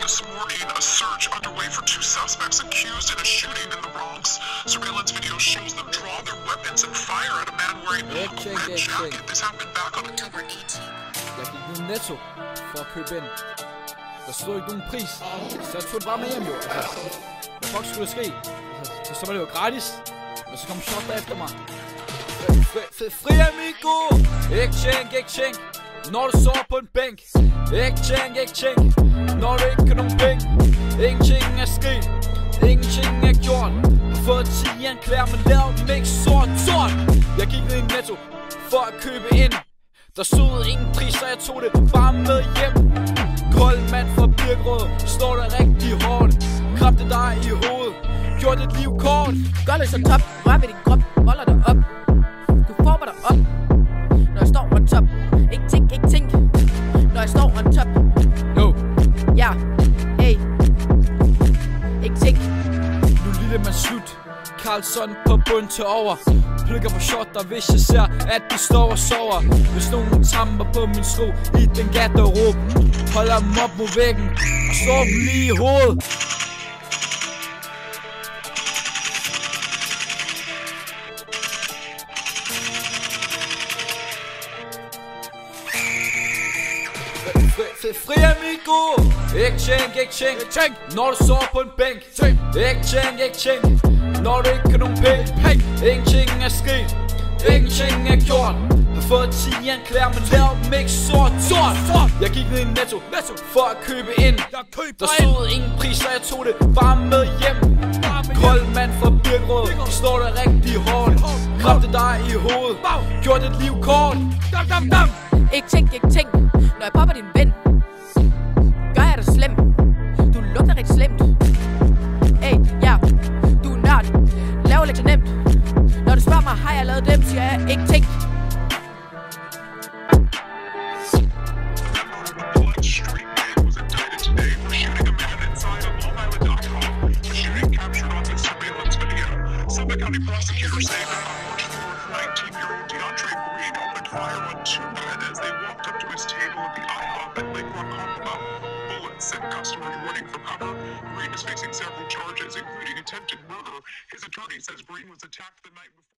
this morning, a search underway for two suspects accused in a shooting in the Bronx. Surveillance video shows them draw their weapons and fire at a man wearing a red jacket. This happened back on October 18th. Jeg gik ned i Netto for at købe ind. Der stod ikke nogen pris, så jeg tog det bare med hjem, jo. Altså, hvad fuck skulle der ske? Altså, så var det jo gratis, og så kom shot der efter mig. Fri amigo! Ikke tjek, når du sover på en bænk. Ikke tjek, når du ikke har nogen penge. Ingenting er sket, ingenting er gjort. Har fået 10 anklager, men laver dem ikke sort. Jeg gik ned i Netto for at købe ind. Der stod ingen pris, så jeg tog det bare med hjem. Kold mand fra Birkerød, står der rigtig hårdt. Krabte dig i hovedet, gjorde dit liv kort. Gør det så top, rør ved din krop, holder dig op. Du former dig op, når jeg står on top. Ikke tænk, når jeg står on top. No. Ja, hey. Ikke tænk. Nu lille man slut, Carlson på bund til over. Plukker på shotter, hvis jeg ser, at de står og sover. Hvis nogen tramper på min sko i den garderobe, holder dem op mod væggen og slår dem lige i hovedet. Fri amigo! Ikke tjek, når du sover på en bænk. Ikke tjek, når du ikke har nogen penge. Ingenting er sket, ingenting er gjort. Har fået 10 anklager, men laver dem ikke sort. Jeg gik ned i Netto for at købe ind. Der stod ingen pris, så jeg tog det bare med hjem. Kold mand fra Birkerød, står der rigtig hårdt. Krabte dig i hovedet, gjorde dit liv kort. Ikke tænk, når jeg popper din ven. Gør jeg dig slem. Du lugter rigtig slemt. Hey, ja, du er nørd. Laver lidt nemt. Når du spørger mig, har jeg lavet dem, siger jeg ikke tænk. County prosecutors say that March 4th, 19-year-old DeAndre Green opened fire on two men as they walked up to his table at the IHOP at Lake Ronkonkoma. Bullets sent customers running for cover. Green is facing several charges, including attempted murder. His attorney says Green was attacked the night before.